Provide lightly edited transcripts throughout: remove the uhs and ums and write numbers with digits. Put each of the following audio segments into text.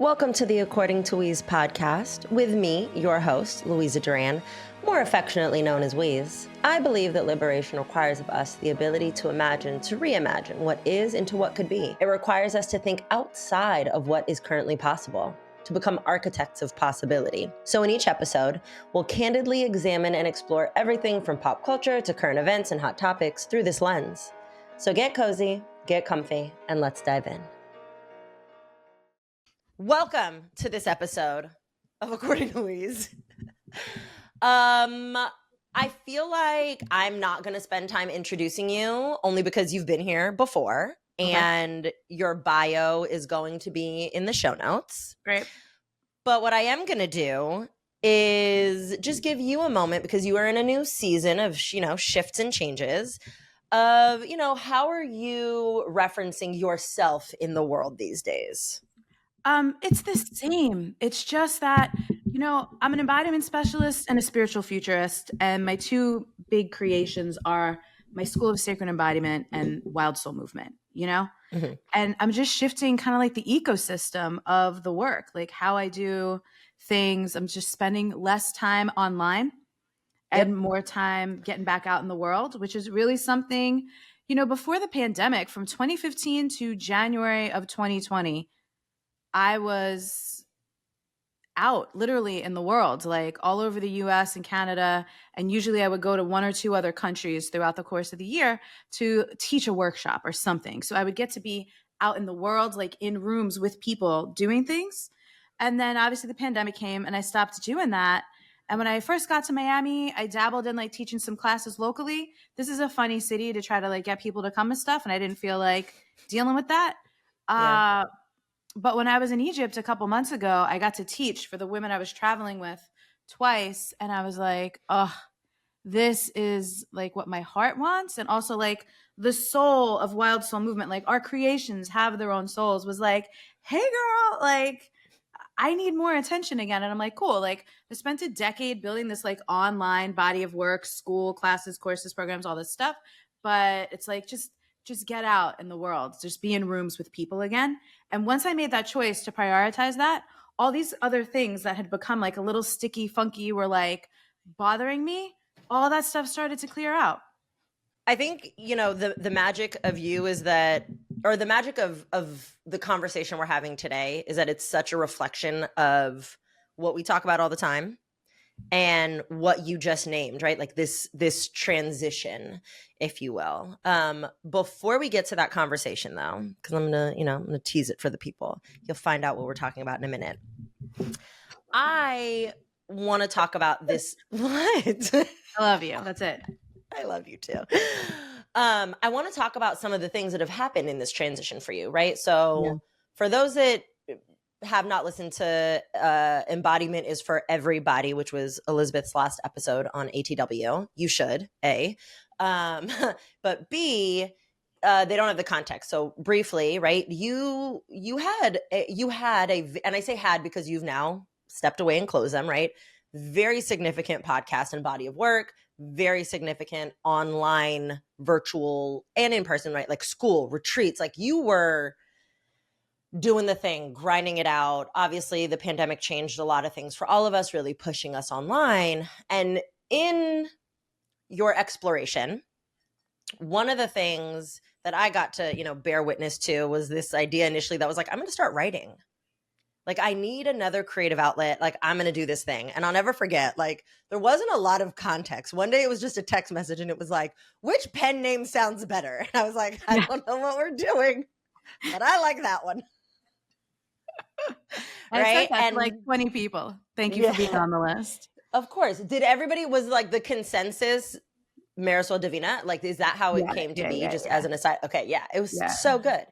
Welcome to the According to Weeze podcast with me, your host, Louisa Duran, more affectionately known as Weeze. I believe that liberation requires of us the ability to imagine, to reimagine what is into what could be. It requires us to think outside of what is currently possible, to become architects of possibility. So in each episode, we'll candidly examine and explore everything from pop culture to current events and hot topics through this lens. So get cozy, get comfy, and let's dive in. Welcome to this episode of According to Weeze. I feel like I'm not going to spend time introducing you only because you've been here before, and your bio is going to be in the show notes. Great. But what I am going to do is just give you a moment, because you are in a new season of, shifts and changes of, how are you referencing yourself in the world these days? It's the same. It's just that, I'm an embodiment specialist and a spiritual futurist. And my two big creations are my School of Sacred Embodiment and Wild Soul Movement, Mm-hmm. And I'm just shifting kind of like the ecosystem of the work, like how I do things. I'm just spending less time online and more time getting back out in the world, which is really something, before the pandemic, from 2015 to January of 2020, I was out literally in the world, like all over the US and Canada. And usually I would go to one or two other countries throughout the course of the year to teach a workshop or something. So I would get to be out in the world, like in rooms with people doing things. And then obviously the pandemic came and I stopped doing that. And when I first got to Miami, I dabbled in like teaching some classes locally. This is a funny city to try to like get people to come and stuff. And I didn't feel like dealing with that. But when I was in Egypt a couple months ago, I got to teach for the women I was traveling with twice. And I was like, oh, this is like what my heart wants. And also like the soul of Wild Soul Movement, like our creations have their own souls, was like, hey girl, like I need more attention again. And I'm like, cool. Like I spent a decade building this like online body of work, school, classes, courses, programs, all this stuff. But it's like, just get out in the world, just be in rooms with people again. And once I made that choice to prioritize that, all these other things that had become like a little sticky, funky were like bothering me. All that stuff started to clear out. I think, the magic of you is that, or the magic of the conversation we're having today is that it's such a reflection of what we talk about all the time and what you just named, right? Like this transition, if you will. Before we get to that conversation though, because I'm gonna tease it for the people. You'll find out what we're talking about in a minute. I want to talk about this. What? I love you. That's it. I love you too. I want to talk about some of the things that have happened in this transition for you, right? So for those that have not listened to Embodiment is for Everybody, which was Elizabeth's last episode on ATW, you should, A. But B, they don't have the context. So briefly, right? You had a, and I say had because you've now stepped away and closed them, right? Very significant podcast and body of work, very significant online, virtual, and in person, right? Like school, retreats, like you were doing the thing, grinding it out. Obviously, the pandemic changed a lot of things for all of us, really pushing us online. And in your exploration, one of the things that I got to, bear witness to was this idea initially that was like, I'm going to start writing. Like, I need another creative outlet. Like, I'm going to do this thing. And I'll never forget, like, there wasn't a lot of context. One day it was just a text message and it was like, which pen name sounds better? And I was like, I don't know what we're doing, but I like that one. Right? And like 20 people. Thank you for being on the list. Of course. Did everybody, was like the consensus Marisol Divina? Like, is that how it came to be as an aside? Okay. Yeah. It was so good.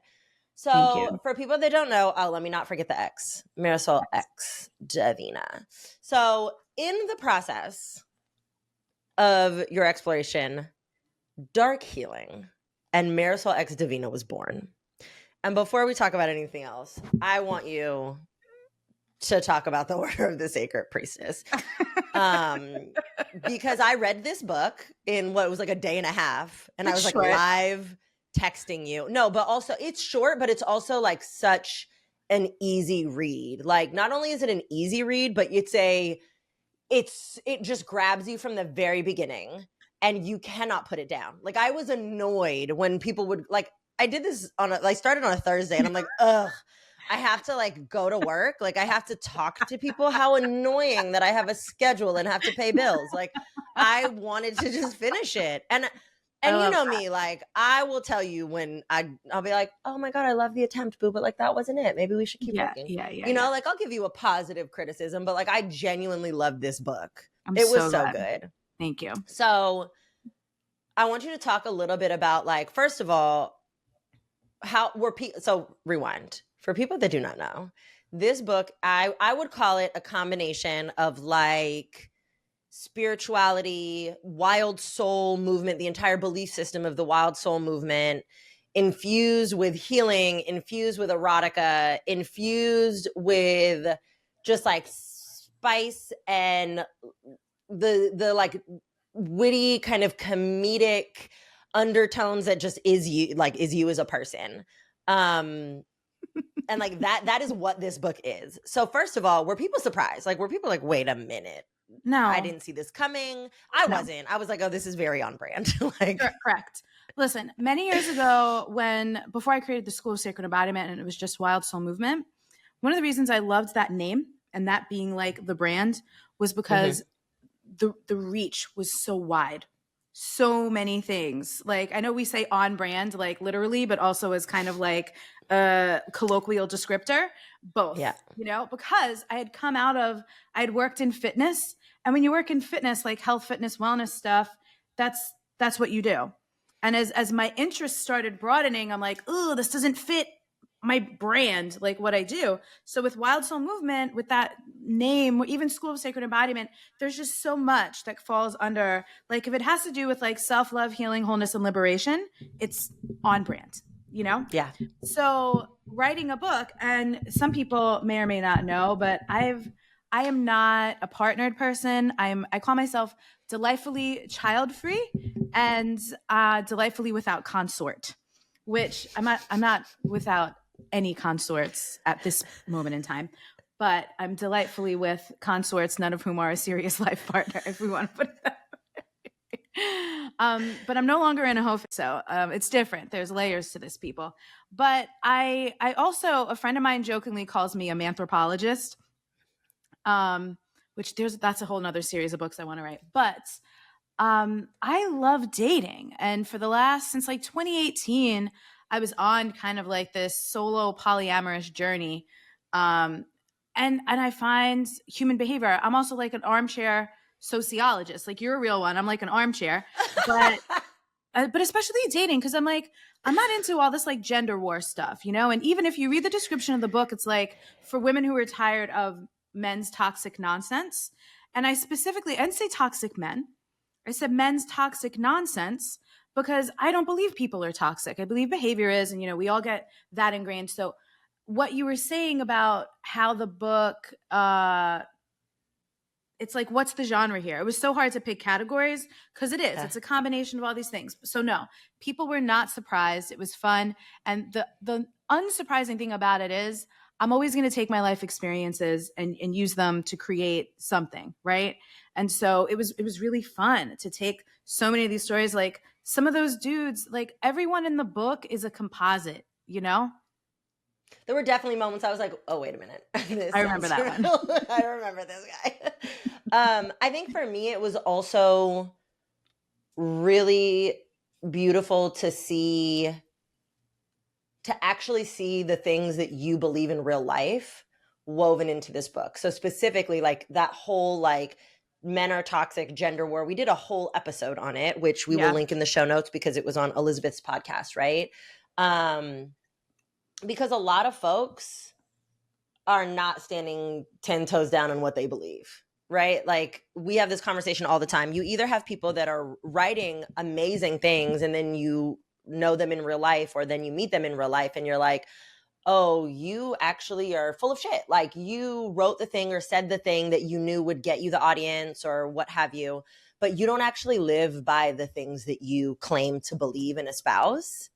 So for people that don't know, let me not forget the X, Marisol X Divina. So in the process of your exploration, Dark Healing and Marisol X Divina was born. And before we talk about anything else, I want you to talk about the Order of the Secret Priestess. Because I read this book in what was like a day and a half, and I was like live texting you. No, but also it's short, but it's also like such an easy read. Like, not only is it an easy read, but it just grabs you from the very beginning and you cannot put it down. Like, I was annoyed when people would, like, I did this I started on a Thursday and I'm like, ugh, I have to like go to work. Like, I have to talk to people. How annoying that I have a schedule and have to pay bills. Like, I wanted to just finish it. And you know me, like, I will tell you when I'll be like, oh my God, I love the attempt, boo, but like, that wasn't it. Maybe we should keep working. You know, like, I'll give you a positive criticism, but like, I genuinely loved this book. It was so good. Thank you. So I want you to talk a little bit about, like, first of all, so rewind. For people that do not know, this book, I would call it a combination of like spirituality, wild soul movement, the entire belief system of the wild soul movement, infused with healing, infused with erotica, infused with just like spice and the like witty kind of comedic undertones that just is you as a person. And like that is what this book is. So first of all, were people surprised? Like, were people like, wait a minute, no, I didn't see this coming? I wasn't. I was like, oh, this is very on brand. Like, correct. Listen, many years ago, before I created the School of Sacred Embodiment and it was just Wild Soul Movement, one of the reasons I loved that name and that being like the brand was because the reach was so wide. So many things. Like, I know we say on brand, like literally, but also as kind of like a colloquial descriptor, both, you know, because I had worked in fitness. And when you work in fitness, like health, fitness, wellness stuff, that's what you do. And as my interests started broadening, I'm like, oh, this doesn't fit my brand, like what I do. So with Wild Soul Movement, with that name, even School of Sacred Embodiment, there's just so much that falls under, like, if it has to do with like self-love, healing, wholeness, and liberation, it's on brand, you know? Yeah. So writing a book, and some people may or may not know, but I am not a partnered person. I call myself delightfully child-free and delightfully without consort, which I'm not without any consorts at this moment in time, but I'm delightfully with consorts, none of whom are a serious life partner, if we want to put it that way. But I'm no longer in a hoe, so it's different. There's layers to this, people. But I also, a friend of mine jokingly calls me a manthropologist, which that's a whole nother series of books I want to write. But I love dating, and since like 2018, I was on kind of like this solo polyamorous journey. And I find human behavior. I'm also like an armchair sociologist. Like, you're a real one. I'm like an armchair, but especially dating. Cause I'm like, I'm not into all this like gender war stuff, you know? And even if you read the description of the book, it's like for women who are tired of men's toxic nonsense. And I didn't say toxic men. I said men's toxic nonsense, because I don't believe people are toxic. I believe behavior is, and, you know, we all get that ingrained. So what you were saying about how the book, it's like, what's the genre here? It was so hard to pick categories because it is. It's a combination of all these things. So no, people were not surprised. It was fun. And the unsurprising thing about it is I'm always going to take my life experiences and use them to create something, right? And so it was really fun to take so many of these stories. Like, some of those dudes, like everyone in the book is a composite, you know? There were definitely moments I was like, oh, wait a minute. I remember that one. I remember this guy. I think for me, it was also really beautiful to actually see the things that you believe in real life woven into this book. So specifically, like that whole like men are toxic, gender war. We did a whole episode on it, which we will link in the show notes because it was on Elizabeth's podcast, right? Because a lot of folks are not standing 10 toes down on what they believe, right? Like, we have this conversation all the time. You either have people that are writing amazing things and then you know them in real life, or then you meet them in real life and you're like, oh, you actually are full of shit. Like, you wrote the thing or said the thing that you knew would get you the audience or what have you, but you don't actually live by the things that you claim to believe and espouse.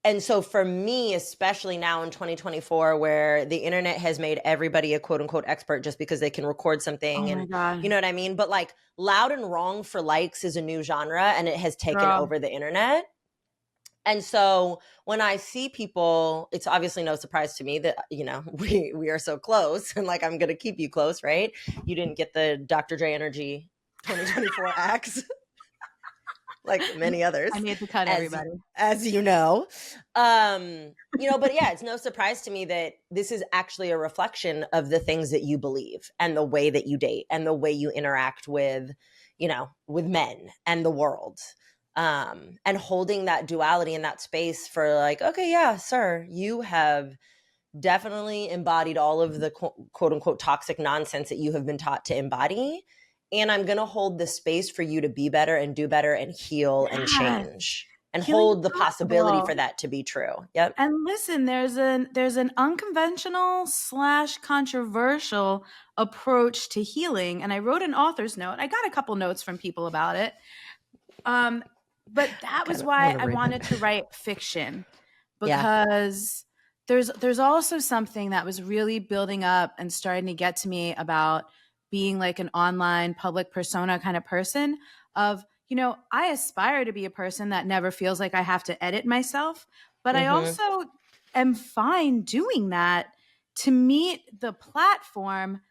And so for me, especially now in 2024, where the internet has made everybody a quote unquote expert just because they can record something Oh my and God. you know what I mean? But like loud and wrong for likes is a new genre and it has taken Girl. over the internet. And so when I see people, it's obviously no surprise to me that, you know, we are so close and like I'm going to keep you close, right? You didn't get the Dr. Dre Energy 2024 axe like many others, I made the cut, as everybody. as you know. You know, but yeah, it's no surprise to me that this is actually a reflection of the things that you believe and the way that you date and the way you interact with, you know, with men and the world. And holding that duality in that space for like, okay, yeah, sir, you have definitely embodied all of the quote unquote toxic nonsense that you have been taught to embody. And I'm going to hold the space for you to be better and do better and heal and Yes. change and Healing hold is the possibility possible. for that to be true. Yep. And listen, there's an unconventional / controversial approach to healing. And I wrote an author's note. I got a couple notes from people about it. But that was why I wanted to write fiction, because there's also something that was really building up and starting to get to me about being like an online public persona kind of person of, you know, I aspire to be a person that never feels like I have to edit myself, but I also am fine doing that to meet the platform.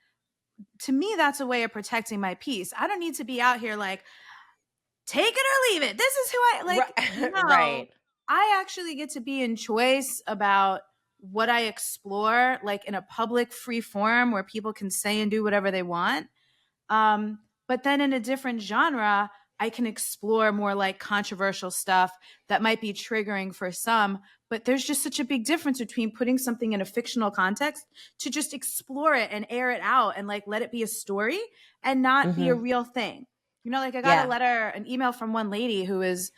To me, that's a way of protecting my peace. I don't need to be out here like, take it or leave it. This is who I like. No, Right. I actually get to be in choice about what I explore, like in a public free forum where people can say and do whatever they want. But then in a different genre, I can explore more like controversial stuff that might be triggering for some. But there's just such a big difference between putting something in a fictional context to just explore it and air it out and like let it be a story and not be a real thing. You know, like I got a letter, an email from one lady who is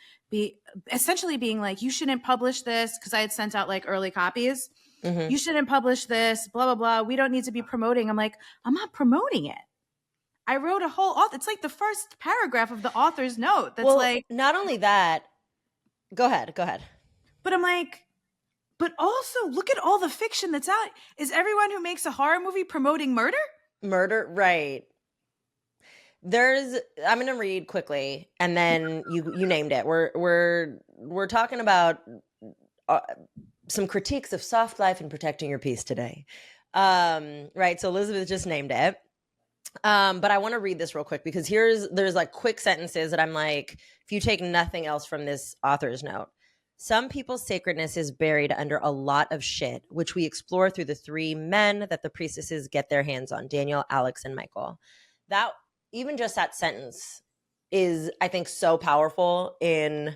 essentially being like, you shouldn't publish this, because I had sent out like early copies. You shouldn't publish this, blah, blah, blah. We don't need to be promoting. I'm like, I'm not promoting it. I wrote a whole it's like the first paragraph of the author's note. That's like, not only that, go ahead. But I'm like, but also look at all the fiction that's out. Is everyone who makes a horror movie promoting murder? Murder, right. I'm going to read quickly and then you named it. We're talking about some critiques of soft life and protecting your peace today. Right. So Elizabeth just named it. But I want to read this real quick because there's like quick sentences that I'm like, if you take nothing else from this author's note, some people's sacredness is buried under a lot of shit, which we explore through the 3 men that the priestesses get their hands on, Daniel, Alex, and Michael. That even just that sentence is, I think, so powerful to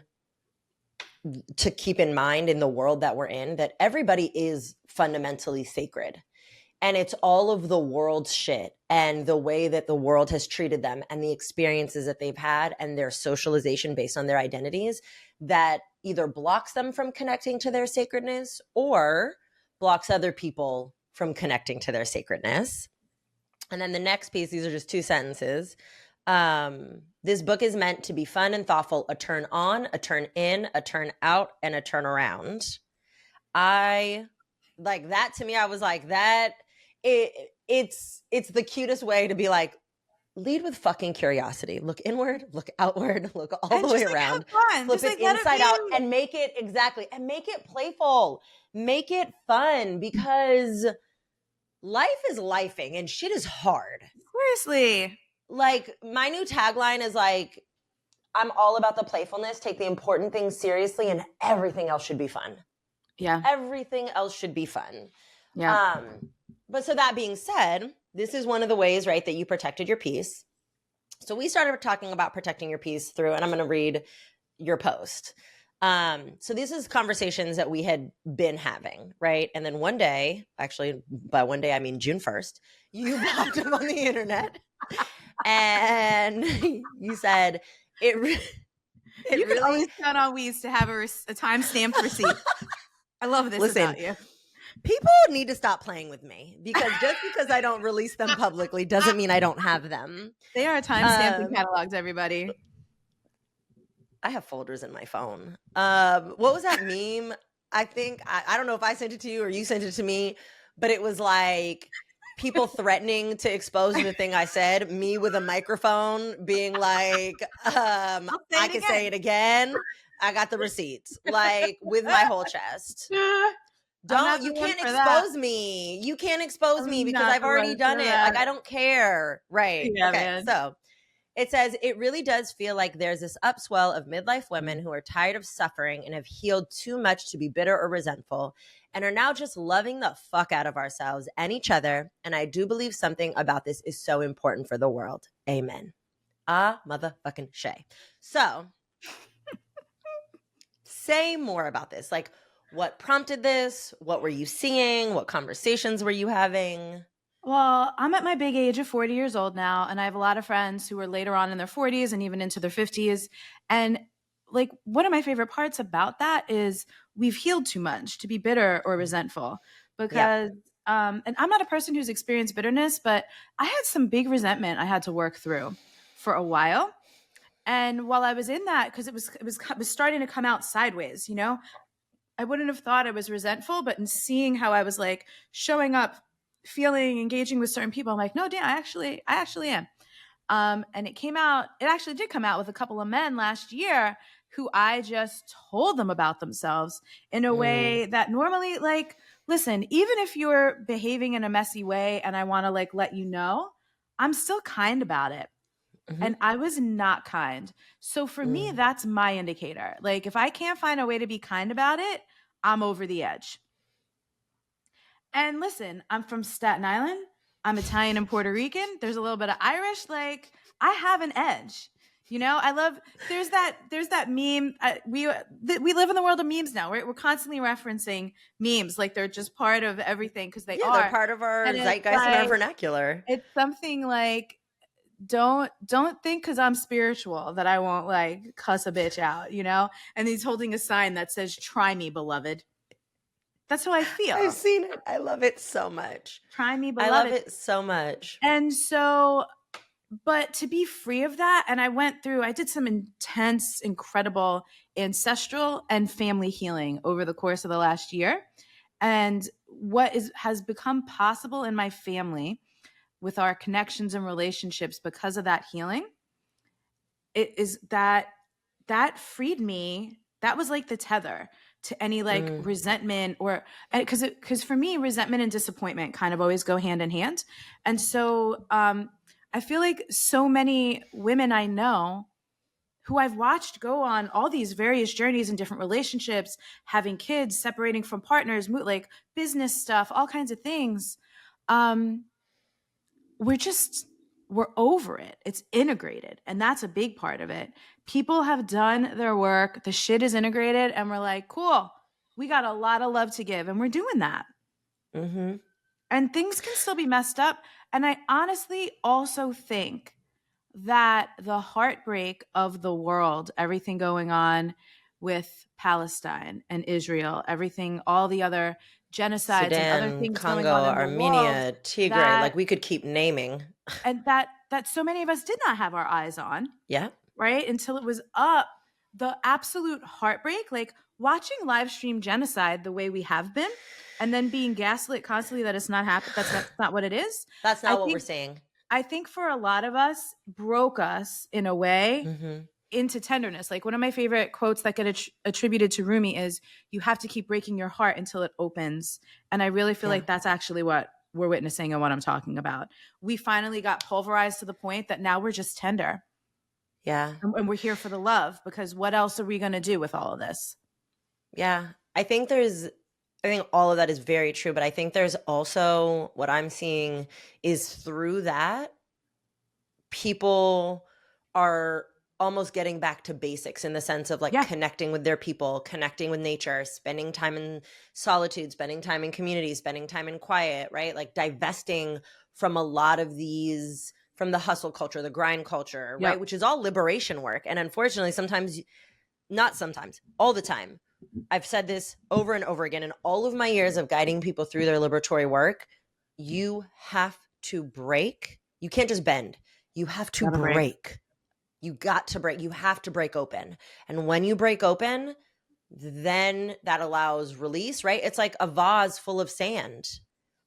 keep in mind in the world that we're in, that everybody is fundamentally sacred. And it's all of the world's shit and the way that the world has treated them and the experiences that they've had and their socialization based on their identities that either blocks them from connecting to their sacredness or blocks other people from connecting to their sacredness. And then the next piece, these are just 2 sentences. This book is meant to be fun and thoughtful, a turn on, a turn in, a turn out, and a turn around. I like that. To me, I was like, that it's the cutest way to be like, lead with fucking curiosity. Look inward, look outward, look all the way around. Flip it inside out and make it playful. Make it fun, because life is lifing and shit is hard. Seriously. Like my new tagline is like, I'm all about the playfulness, take the important things seriously, and everything else should be fun. Yeah. Everything else should be fun. Yeah. But so that being said, this is one of the ways, right, that you protected your peace. So we started talking about protecting your peace through, and I'm going to read your post. So this is conversations that we had been having, right? And then one day, actually, by one day, I mean June 1st, you popped up on the internet and you said, you can always count on Weeze to have a time-stamped receipt. I love this about you. People need to stop playing with me, because just because I don't release them publicly doesn't mean I don't have them. They are time-stamped catalogs, everybody. I have folders in my phone. What was that meme? I think I don't know if I sent it to you or you sent it to me, but it was like people threatening to expose the thing I said, me with a microphone being like, I'll say I it can say again. it again. I got the receipts, like with my whole chest. I'm not You the one can't for that. expose me. You can't expose me I'm because not I've the already one done for it. Like, that. I don't care. Right. Yeah, Okay. man. So it says it really does feel like there's this upswell of midlife women who are tired of suffering and have healed too much to be bitter or resentful and are now just loving the fuck out of ourselves and each other. And I do believe something about this is so important for the world. Amen. Motherfucking Shay. So say more about this. Like, what prompted this? What were you seeing? What conversations were you having? Well, I'm at my big age of 40 years old now, and I have a lot of friends who are later on in their 40s and even into their 50s. And like one of my favorite parts about that is we've healed too much to be bitter or resentful Yep. because and I'm not a person who's experienced bitterness, but I had some big resentment I had to work through for a while. And while I was in that, because it was starting to come out sideways, you know, I wouldn't have thought I was resentful, but in seeing how I was like showing up, feeling, engaging with certain people, I'm like, no, damn, I actually am. And it actually did come out with a couple of men last year who I just told them about themselves in a way that normally, like, listen, even if you're behaving in a messy way and I want to like let you know, I'm still kind about it. Mm-hmm. And I was not kind. So for me, that's my indicator. Like if I can't find a way to be kind about it, I'm over the edge. And listen, I'm from Staten Island. I'm Italian and Puerto Rican. There's a little bit of Irish. Like I have an edge. You know, I love. There's that meme. We live in the world of memes now. We're constantly referencing memes like they're just part of everything because they Yeah, they're are. part of our And it's zeitgeist and our like vernacular. it's something like don't think because I'm spiritual that I won't like cuss a bitch out, you know? And he's holding a sign that says, "Try me, beloved." That's how I I've feel. seen it. I love it so much. Try me, I love beloved. it so much. And so, but to be free of that, and I did some intense, incredible ancestral and family healing over the course of the last year. And has become possible in my family with our connections and relationships because of that healing, it is that freed me. That was like the tether to any like resentment or because for me resentment and disappointment kind of always go hand in hand. And so I feel like so many women I know who I've watched go on all these various journeys in different relationships, having kids, separating from partners, like business stuff, all kinds of things. Um, we're just we're over it. It's integrated, and that's a big part of it. People have done their work, the shit is integrated, and we're like, cool, we got a lot of love to give, and we're doing that. Mm-hmm. And things can still be messed up. And I honestly also think that the heartbreak of the world, everything going on with Palestine and Israel, everything, all the other genocides and other Sudan, things going Congo, on in the world, Armenia, Tigray. that Like we could keep naming. that so many of us did not have our eyes on, Yeah. right? Until it was up. The absolute heartbreak, like watching live stream genocide the way we have been, and then being gaslit constantly that it's not happening. That's not what it is. That's I not what we're think saying. I think for a lot of us, broke us in a way Mm-hmm. into tenderness. Like one of my favorite quotes that get attributed to Rumi is, "You have to keep breaking your heart until it opens." And I really feel like that's actually what we're witnessing and what I'm talking about. We finally got pulverized to the point that now we're just tender. Yeah. And we're here for the love, because what else are we going to do with all of this? Yeah. I think all of that is very true, but I think there's also what I'm seeing is through that people are almost getting back to basics in the sense of like Yeah. connecting with their people, connecting with nature, spending time in solitude, spending time in community, spending time in quiet, right? Like divesting from a lot of these, from the hustle culture, the grind culture, Yep. right? Which is all liberation work. And unfortunately, not sometimes, all the time. I've said this over and over again in all of my years of guiding people through their liberatory work. You have to break. You can't just bend. You have to Gotta break. break. You got to break. You have to break open. And when you break open, then that allows release, right? It's like a vase full of sand.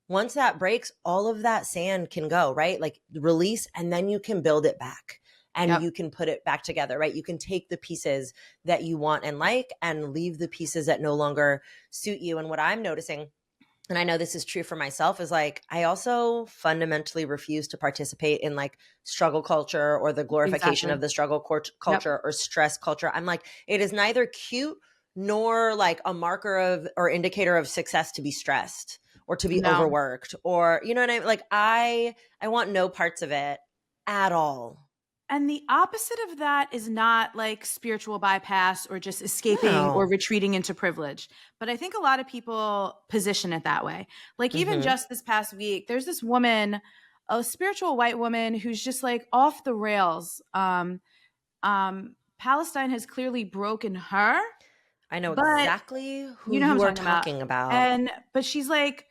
Once that breaks, all of that sand can go, right? Like release, and then you can build it back and you can put it back together, right? You can take the pieces that you want and like and leave the pieces that no longer suit you. And what I'm noticing, and I know this is true for myself, is like I also fundamentally refuse to participate in like struggle culture or the glorification of the struggle culture or stress culture. I'm like, it is neither cute nor like a marker of or indicator of success to be stressed or to be overworked, or you know what I mean? Like I want no parts of it at all. And the opposite of that is not like spiritual bypass or just escaping or retreating into privilege. But I think a lot of people position it that way. Like even just this past week, there's this woman, a spiritual white woman who's just like off the rails. Palestine has clearly broken her. I know exactly who you know you are talking about. But she's like,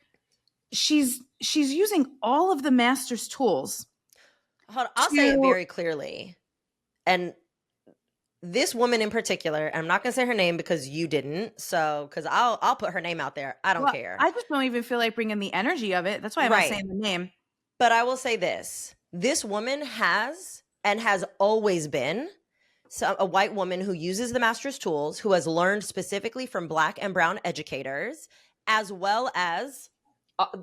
she's using all of the master's tools. Hold on, I'll say it very clearly. And this woman in particular, I'm not going to say her name because you didn't. So, because I'll put her name out there. I don't care. I just don't even feel like bringing the energy of it. That's why I'm not saying the name. But I will say this. This woman has and has always been a white woman who uses the master's tools, who has learned specifically from Black and brown educators, as well as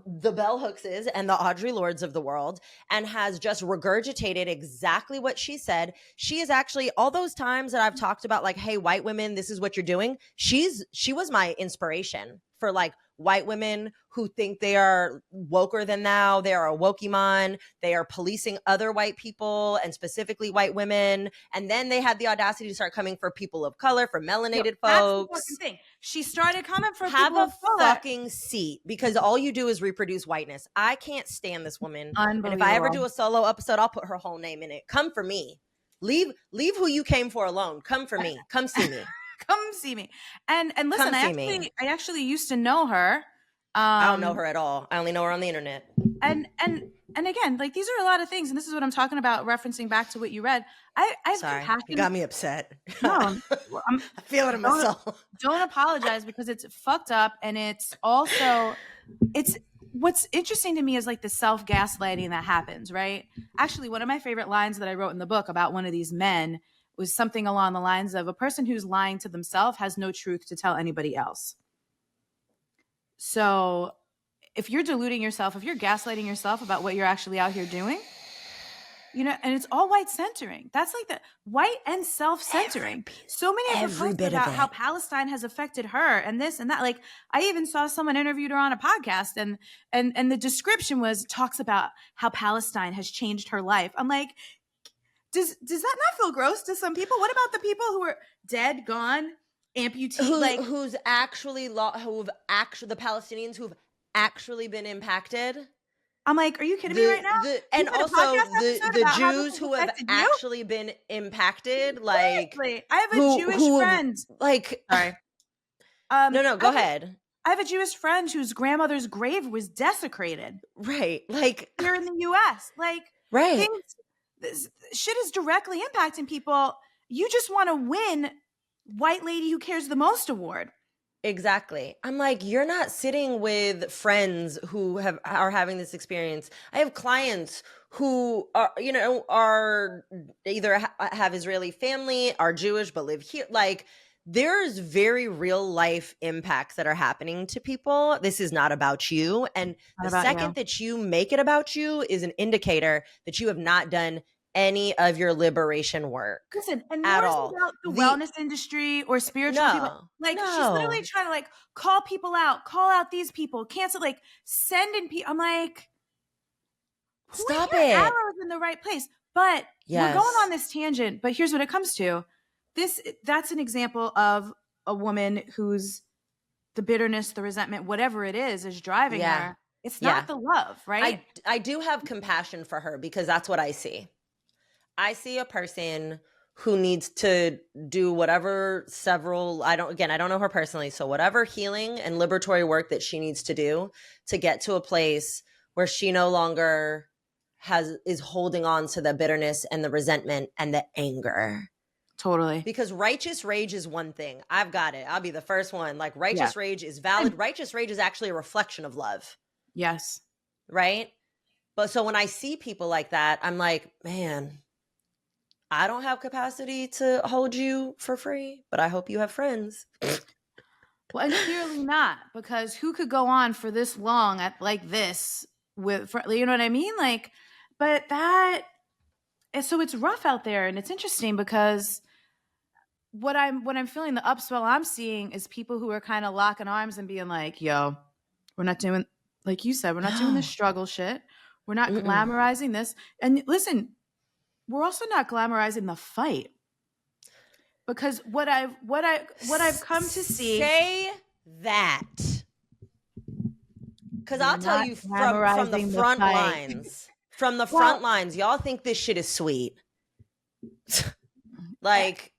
the bell hookses and the Audre Lordes of the world, and has just regurgitated exactly what she said. She is actually, all those times that I've talked about like, hey, white women, this is what you're doing. She was my inspiration for like white women who think they are woker than thou. They are a wokemon. They are policing other white people and specifically white women. And then they had the audacity to start coming for people of color, for melanated folks. That's the fucking thing. She started coming for Have people of color. Have a fucking seat, because all you do is reproduce whiteness. I can't stand this woman. And if I ever do a solo episode, I'll put her whole name in it. Come for me. Leave who you came for alone. Come for me. Come see me. Come see me. And listen, I actually used to know her. I don't know her at all. I only know her on the internet. And again, like these are a lot of things, and this is what I'm talking about, referencing back to what you read. Sorry, you got me upset. No, I'm feeling it myself. Don't apologize, because it's fucked up, and it's also what's interesting to me is like the self-gaslighting that happens, right? Actually, one of my favorite lines that I wrote in the book about one of these men was something along the lines of, a person who's lying to themselves has no truth to tell anybody else. So if you're deluding yourself, if you're gaslighting yourself about what you're actually out here doing, you know, and it's all white centering. That's like the white and self-centering. So many of her posts about how Palestine has affected her and this and that. Like I even saw someone interviewed her on a podcast, and the description talks about how Palestine has changed her life. I'm like, does that not feel gross to some people? What about the people who are dead, gone, amputees? Who've actually the Palestinians who've actually been impacted? I'm like, are you kidding me right now? And also the Jews who have actually been impacted. Like, exactly. I have a Jewish friend. Like, sorry. No, go ahead. I have a Jewish friend whose grandmother's grave was desecrated. Right. Like here in the US. Like, right. This shit is directly impacting people. You just want to win white lady who cares the most award. Exactly. I'm like, you're not sitting with friends who are having this experience. I have clients who are either have Israeli family, are Jewish, but live here. Like, there's very real life impacts that are happening to people. This is not about you. And the second that you make it about you is an indicator that you have not done any of your liberation work. Listen, and more about the wellness industry or spiritual people. Like, she's literally trying to like call people out, call out these people, cancel, like send in people. I'm like, stop it. Arrows in the right place. But we're going on this tangent. But here's what it comes to. That's an example of a woman who's the bitterness, the resentment, whatever it is driving her. It's not the love, right? I do have compassion for her, because that's what I see. I see a person who needs to do whatever I don't know her personally. So whatever healing and liberatory work that she needs to do to get to a place where she no longer is holding on to the bitterness and the resentment and the anger. Totally. Because righteous rage is one thing. I've got it. I'll be the first one. Like, righteous Yeah. rage is valid. Righteous rage is actually a reflection of love. Yes. Right? But so when I see people like that, I'm like, man, I don't have capacity to hold you for free, but I hope you have friends. Well, and clearly not, because who could go on for this long at like this you know what I mean? Like, but so it's rough out there, and it's interesting because what I'm feeling, the upswell I'm seeing is people who are kind of locking arms and being like, yo, we're not doing, like you said, we're not doing this struggle shit. We're not glamorizing this. And listen, we're also not glamorizing the fight. Because what I've come to see. Say that. Because I'll tell you from the front lines. From the front lines, y'all think this shit is sweet. Like,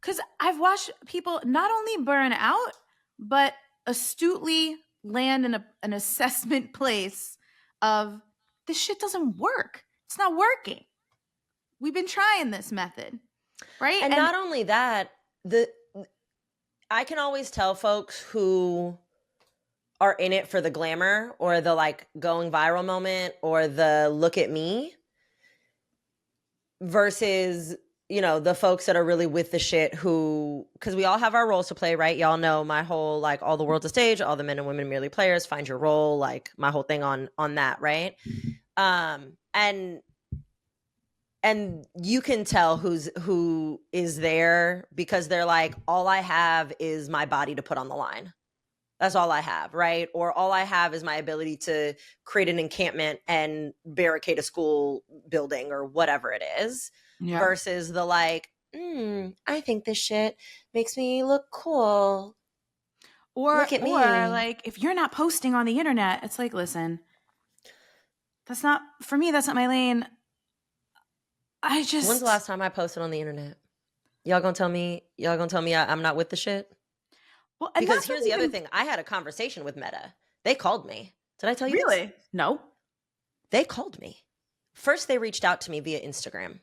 because I've watched people not only burn out, but astutely land in an assessment place of this shit doesn't work. It's not working. We've been trying this method, right? And not only that, I can always tell folks who are in it for the glamour or the like going viral moment or the look at me versus, you know, the folks that are really with the shit who, because we all have our roles to play, right? Y'all know my whole, like, all the world's a stage, all the men and women merely players, find your role, like my whole thing on that, right? And you can tell who is there because they're like, all I have is my body to put on the line. That's all I have, right? Or all I have is my ability to create an encampment and barricade a school building or whatever it is. Yeah. Versus the like, I think this shit makes me look cool. Or look at me. Or like, if you're not posting on the internet, it's like, listen, that's not, for me, that's not my lane. When's the last time I posted on the internet? Y'all gonna tell me I'm not with the shit? Well, because here's the other thing. I had a conversation with Meta. They called me. Did I tell you Really? No. They called me. First, they reached out to me via Instagram,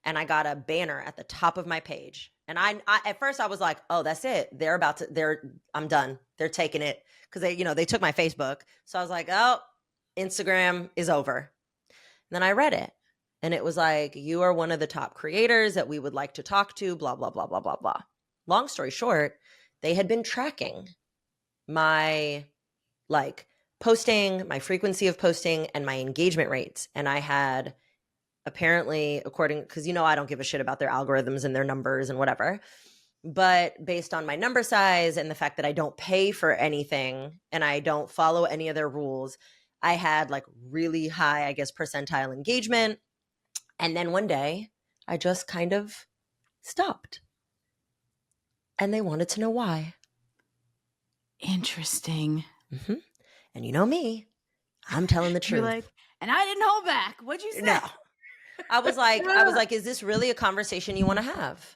and I got a banner at the top of my page. And I at first I was like, oh, that's it. I'm done. They're taking it. Because they took my Facebook. So I was like, oh, Instagram is over. And then I read it. And it was like, you are one of the top creators that we would like to talk to, blah, blah, blah, blah, blah, blah. Long story short, they had been tracking my posting, my frequency of posting, and my engagement rates. And I had apparently, because I don't give a shit about their algorithms and their numbers and whatever. But based on my number size and the fact that I don't pay for anything and I don't follow any of their rules, I had like really high, I guess, percentile engagement. And then one day I just kind of stopped. And they wanted to know why. Interesting. Mm-hmm. And you know me, I'm telling the truth. You're like, and I didn't hold back. What'd you say? No. I was like, is this really a conversation you want to have?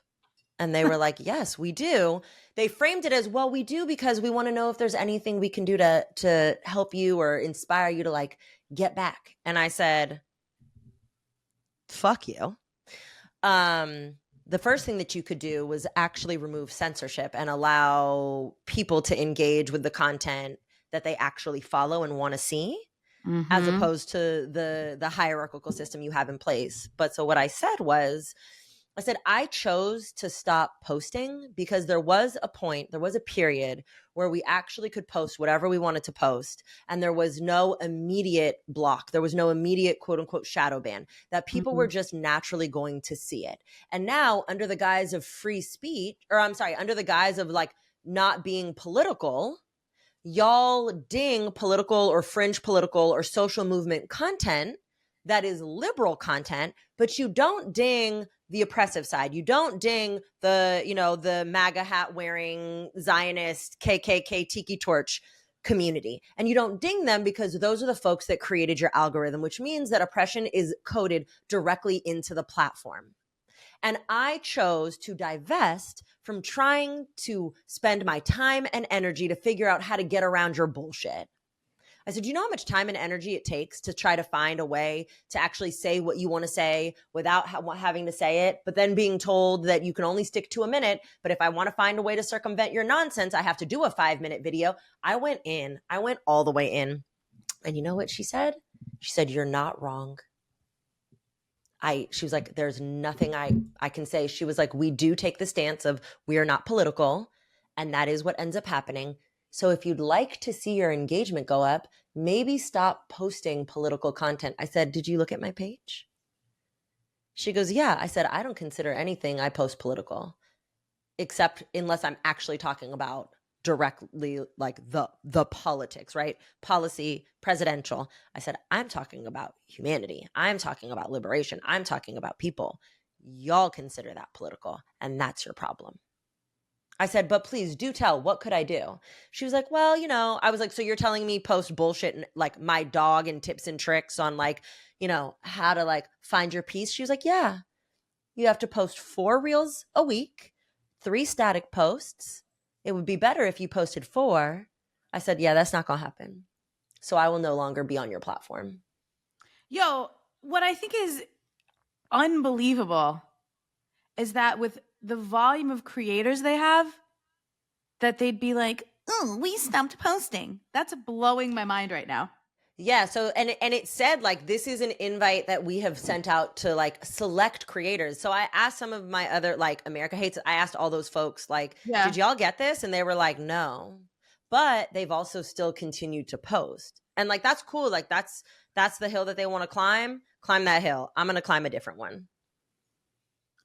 And they were like, yes, we do. They framed it as, well, we do because we want to know if there's anything we can do to help you or inspire you to like get back. And I said, fuck you. The first thing that you could do was actually remove censorship and allow people to engage with the content that they actually follow and want to see, as opposed to the hierarchical system you have in place. But so what I said was, I chose to stop posting because there was a period where we actually could post whatever we wanted to post. And there was no immediate block. There was no immediate quote unquote shadow ban, that people were just naturally going to see it. And now under the guise of free speech, under the guise of like not being political, y'all ding political or fringe political or social movement content that is liberal content, but you don't ding the oppressive side. You don't ding the MAGA hat wearing Zionist KKK tiki torch community. And you don't ding them because those are the folks that created your algorithm, which means that oppression is coded directly into the platform. And I chose to divest from trying to spend my time and energy to figure out how to get around your bullshit. I said, you know how much time and energy it takes to try to find a way to actually say what you want to say without having to say it, but then being told that you can only stick to a minute. But if I want to find a way to circumvent your nonsense, I have to do a 5-minute video. I went all the way in. And you know what she said? She said, you're not wrong. She was like, there's nothing I can say. She was like, we do take the stance of we are not political. And that is what ends up happening. So if you'd like to see your engagement go up, maybe stop posting political content. I said, did you look at my page? She goes, yeah. I said, I don't consider anything I post political, except unless I'm actually talking about directly like the politics, right? Policy, presidential. I said, I'm talking about humanity. I'm talking about liberation. I'm talking about people. Y'all consider that political, and that's your problem. I said, but please do tell, what could I do? She was like, well, I was like, so you're telling me post bullshit and like my dog and tips and tricks on like, how to like find your peace. She was like, yeah, you have to post 4 reels a week, 3 static posts. It would be better if you posted 4. I said, yeah, that's not going to happen. So I will no longer be on your platform. Yo, what I think is unbelievable is that with the volume of creators they have, that they'd be like, oh, we stopped posting. That's blowing my mind right now. Yeah. So, and it said like, this is an invite that we have sent out to like select creators. So I asked some of my other like America Hates, I asked all those folks like, did y'all get this? And they were like, no, but they've also still continued to post. And like, that's cool. Like that's the hill that they want to climb that hill. I'm going to climb a different one.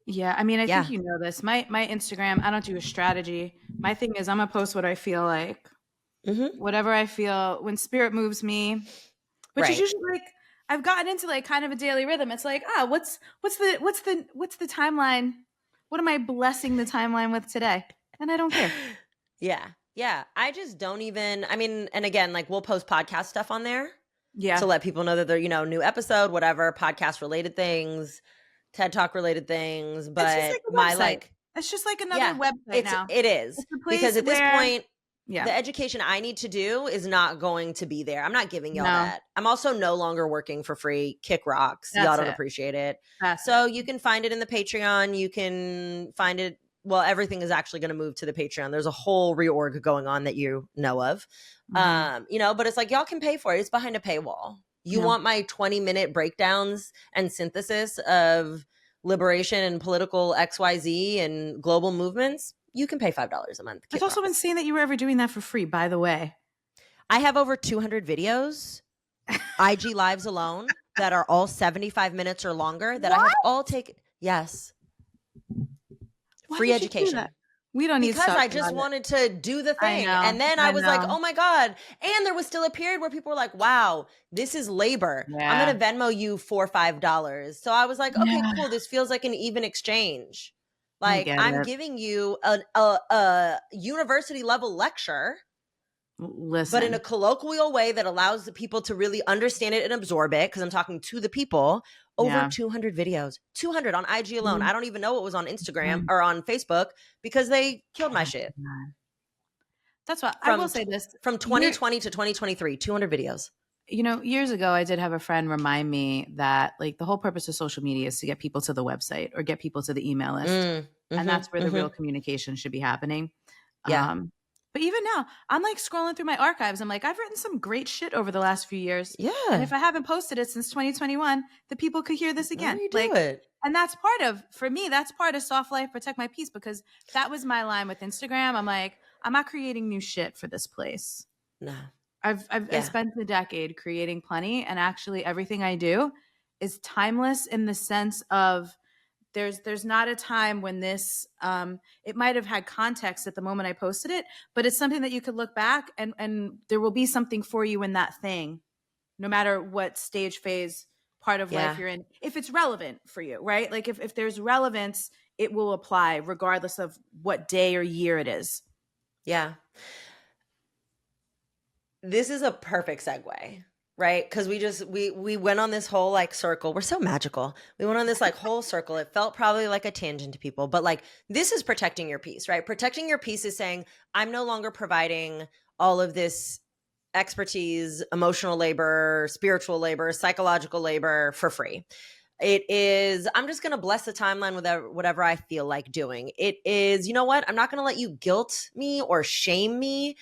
Yeah. I mean, I think you know this. My Instagram, I don't do a strategy. My thing is I'm going to post what I feel like. Whatever I feel when spirit moves me, which is usually like I've gotten into like kind of a daily rhythm. It's like, what's the timeline? What am I blessing the timeline with today? And I don't care. Yeah. I just don't even, I mean, and again, like we'll post podcast stuff on there. Yeah. To let people know that they're, new episode, whatever, podcast related things, TED Talk related things. But it's just like another website now. It is. Because at this point, the education I need to do is not going to be there. I'm not giving y'all that. I'm also no longer working for free. Kick rocks. Y'all don't appreciate it. You can find it in the Patreon. You can find it. Well, everything is actually going to move to the Patreon. There's a whole reorg going on that you know of. But it's like y'all can pay for it. It's behind a paywall. You want my 20-minute breakdowns and synthesis of liberation and political XYZ and global movements? You can pay $5 a month. I've also been seeing that you were ever doing that for free, by the way. I have over 200 videos, IG lives alone, that are all 75 minutes or longer that I have all taken. Yes. Free education. We don't need because I just wanted to do the thing. And then I was like, oh my God. And there was still a period where people were like, wow, this is labor. I'm going to Venmo you $4 or $5. So I was like, okay, cool. This feels like an even exchange. Like I'm giving you a university level lecture, but in a colloquial way that allows the people to really understand it and absorb it. Cause I'm talking to the people. Over 200 videos, 200 on IG alone. I don't even know what was on Instagram or on Facebook because they killed my shit. That's what I will say this. From 2020 to 2023, 200 videos. Years ago, I did have a friend remind me that like the whole purpose of social media is to get people to the website or get people to the email list. And that's where the real communication should be happening. Yeah. But even now, I'm like scrolling through my archives. I'm like, I've written some great shit over the last few years. Yeah. And if I haven't posted it since 2021, the people could hear this again. You do it. And that's for me, that's part of Soft Life, Protect My Peace, because that was my line with Instagram. I'm like, I'm not creating new shit for this place. No. I spent a decade creating plenty, and actually everything I do is timeless in the sense of there's not a time when this it might have had context at the moment I posted it, but it's something that you could look back and there will be something for you in that thing, no matter what stage, phase, part of life you're in, if it's relevant for you, right? Like if there's relevance, it will apply regardless of what day or year it is. Yeah. This is a perfect segue. Right? Because we went on this whole like circle. We're so magical. We went on this like whole circle. It felt probably like a tangent to people, but like this is protecting your peace, right? Protecting your peace is saying, I'm no longer providing all of this expertise, emotional labor, spiritual labor, psychological labor for free. It is, I'm just going to bless the timeline with whatever I feel like doing. It is, you know what? I'm not going to let you guilt me or shame me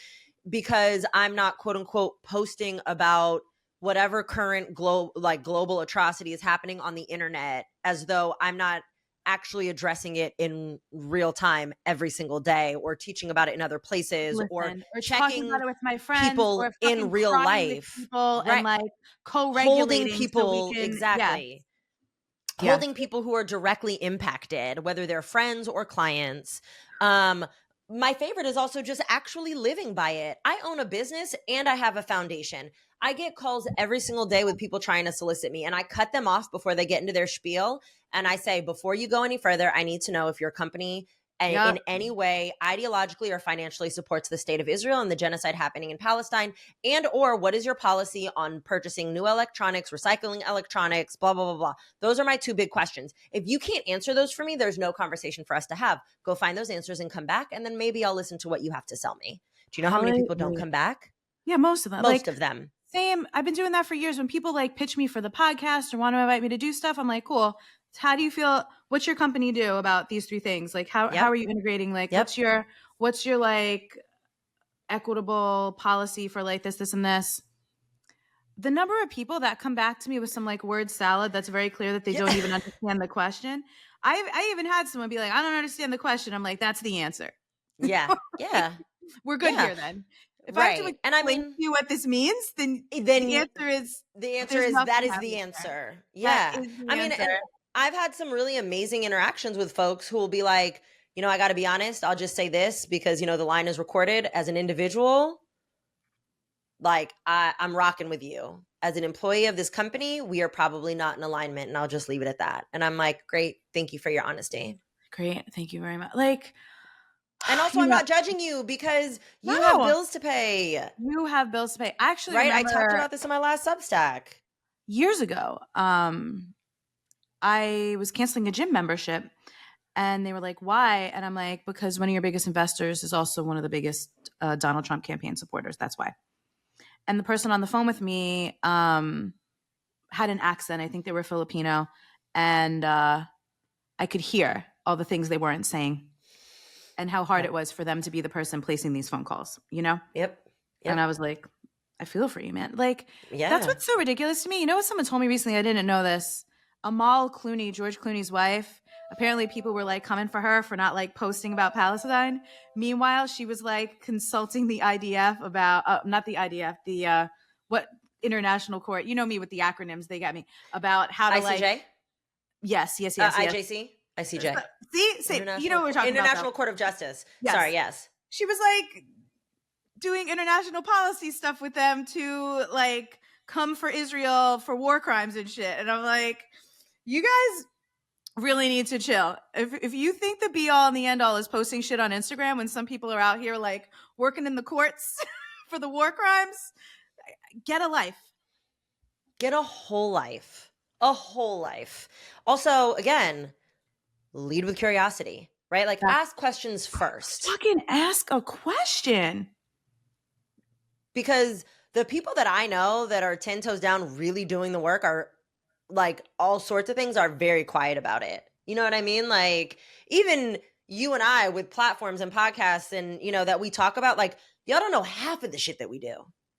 because I'm not, quote unquote, posting about whatever current global atrocity is happening on the internet as though I'm not actually addressing it in real time every single day, or teaching about it in other places, or talking checking about it with my friends, people or in fucking real crying with life, people, right? and like Holding co-regulating so we people, can, exactly. yeah. Holding people who are directly impacted, whether they're friends or clients. My favorite is also just actually living by it. I own a business and I have a foundation. I get calls every single day with people trying to solicit me, and I cut them off before they get into their spiel. And I say, before you go any further, I need to know if your company in any way ideologically or financially supports the state of Israel and the genocide happening in Palestine, and or what is your policy on purchasing new electronics, recycling electronics, blah, blah, blah, blah. Those are my two big questions. If you can't answer those for me, there's no conversation for us to have. Go find those answers and come back, and then maybe I'll listen to what you have to sell me. Do you know how many people don't come back? Yeah, most of them. Most of them. Same. I've been doing that for years. When people like pitch me for the podcast or want to invite me to do stuff, I'm like, cool. How do you feel? What's your company do about these three things? Like, how are you integrating? Like, what's your like equitable policy for like this, and this? The number of people that come back to me with some like word salad that's very clear that they don't even understand the question. I even had someone be like, I don't understand the question. I'm like, that's the answer. Yeah. Yeah. We're good here then. If I have to explain to you what this means, then the answer is that is the answer. Yeah. I mean, and I've had some really amazing interactions with folks who will be like, you know, I got to be honest, I'll just say this because, you know, the line is recorded. As an individual, like I'm rocking with you. As an employee of this company, we are probably not in alignment, and I'll just leave it at that. And I'm like, great. Thank you for your honesty. Great. Thank you very much. Like, and also, I'm not judging you because you have bills to pay. You have bills to pay. Actually, right? I talked about this in my last Substack. Years ago, I was canceling a gym membership, and they were like, why? And I'm like, because one of your biggest investors is also one of the biggest Donald Trump campaign supporters. That's why. And the person on the phone with me had an accent. I think they were Filipino. And I could hear all the things they weren't saying and how hard it was for them to be the person placing these phone calls, you know? Yep. And I was like, I feel for you, man. Like, that's what's so ridiculous to me. You know what someone told me recently? I didn't know this. Amal Clooney, George Clooney's wife, apparently people were like coming for her for not like posting about Palestine. Meanwhile, she was like consulting the IDF about, not the IDF, the, what international court, you know me with the acronyms, they got me, about how to ICJ? like. Yes. IJC? ICJ. See, you know what we're talking about. International Court of Justice. Yes. Sorry, yes. She was like doing international policy stuff with them to like come for Israel for war crimes and shit. And I'm like, you guys really need to chill. If you think the be all and the end all is posting shit on Instagram when some people are out here like working in the courts for the war crimes, get a life. Get a whole life. A whole life. Also, again, lead with curiosity, right? Like ask questions first. Fucking ask a question. Because the people that I know that are 10 toes down really doing the work are like all sorts of things are very quiet about it. You know what I mean? Like even you and I with platforms and podcasts and, you know, that we talk about, like y'all don't know half of the shit that we do.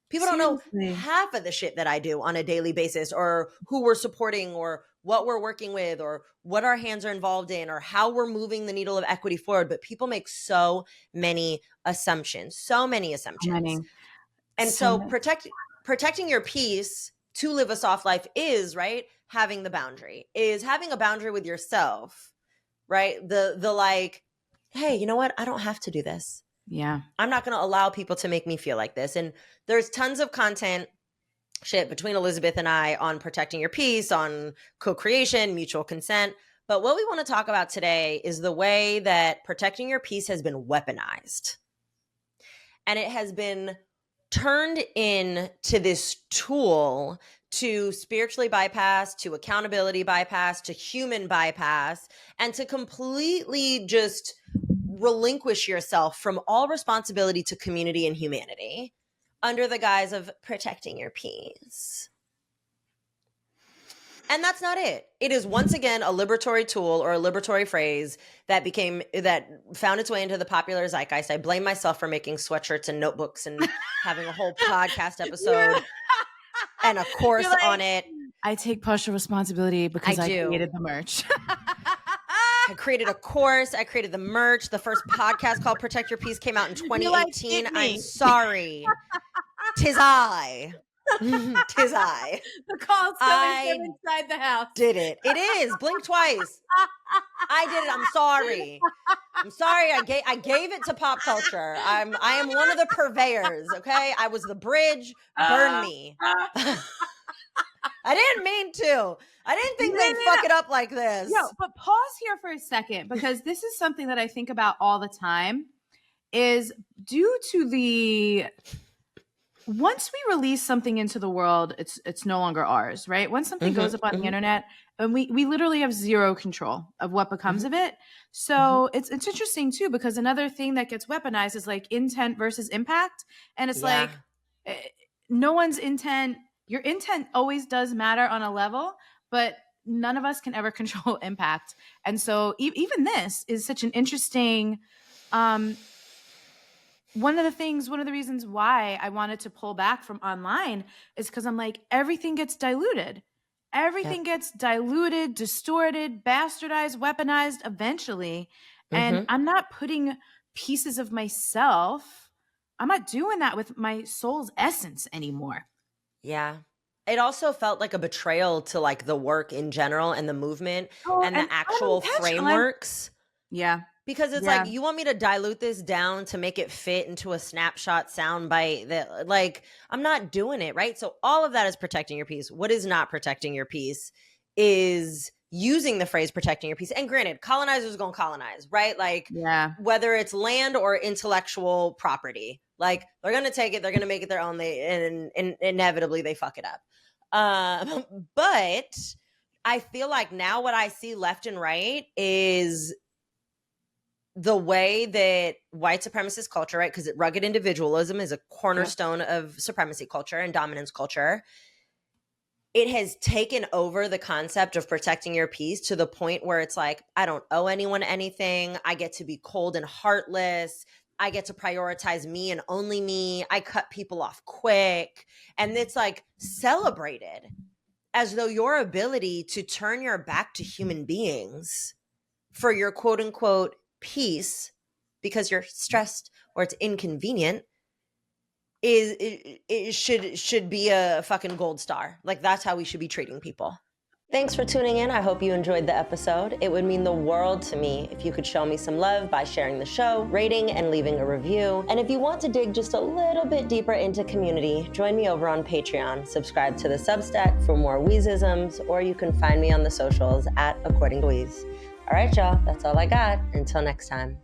People don't know half of the shit that I do on a daily basis, or who we're supporting, or what we're working with, or what our hands are involved in, or how we're moving the needle of equity forward. But people make so many assumptions, And so protecting your peace to live a soft life is, right, having the boundary, is having a boundary with yourself, right? The like, hey, you know what? I don't have to do this. Yeah. I'm not going to allow people to make me feel like this. And there's tons of content shit between Elizabeth and I on protecting your peace, on co-creation, mutual consent. But what we want to talk about today is the way that protecting your peace has been weaponized. And it has been turned into this tool to spiritually bypass, to accountability bypass, to human bypass, and to completely just relinquish yourself from all responsibility to community and humanity. under the guise of protecting your peace. And that's not it. It is once again a liberatory tool or a liberatory phrase that found its way into the popular zeitgeist. I blame myself for making sweatshirts and notebooks and having a whole podcast episode and a course on it. I take partial responsibility because I created the merch. I created a course. I created the merch. The first podcast called Protect Your Peace came out in 2018. I'm sorry. Tis I. Tis I. The call still inside the house. Did it. It is. Blink twice. I did it. I'm sorry. I'm sorry. I gave it to pop culture. I am one of the purveyors, okay? I was the bridge. Burn me. I didn't mean to. I didn't think they'd fuck it up like this. No, but pause here for a second, because this is something that I think about all the time, is due to once we release something into the world, it's no longer ours, right? Once something goes up on the internet, and we literally have zero control of what becomes of it. So it's interesting too, because another thing that gets weaponized is like intent versus impact. And it's like no one's intent, your intent always does matter on a level, but none of us can ever control impact. And so even this is such an interesting, one of the reasons why I wanted to pull back from online is because I'm like, everything gets diluted. Everything gets diluted, distorted, bastardized, weaponized eventually. And I'm not putting pieces of myself, I'm not doing that with my soul's essence anymore. Yeah. It also felt like a betrayal to like the work in general and the movement and the actual frameworks. Yeah. Because it's like, you want me to dilute this down to make it fit into a snapshot soundbite that like, I'm not doing it, right? So all of that is protecting your peace. What is not protecting your peace is using the phrase protecting your peace. And granted, colonizers gonna colonize, right? Like whether it's land or intellectual property, like they're gonna take it, they're gonna make it their own, and inevitably they fuck it up. But I feel like now what I see left and right is the way that white supremacist culture, right? Because rugged individualism is a cornerstone of supremacy culture and dominance culture. It has taken over the concept of protecting your peace to the point where it's like, I don't owe anyone anything. I get to be cold and heartless. I get to prioritize me and only me. I cut people off quick. And it's like celebrated as though your ability to turn your back to human beings for your quote unquote peace because you're stressed or it's inconvenient it should be a fucking gold star. Like that's how we should be treating people. Thanks for tuning in. I hope you enjoyed the episode. It would mean the world to me if you could show me some love by sharing the show, rating, and leaving a review. And if you want to dig just a little bit deeper into community, join me over on Patreon. Subscribe to the Substack for more Weezeisms, or you can find me on the socials at According to Weeze. All right, y'all. That's all I got. Until next time.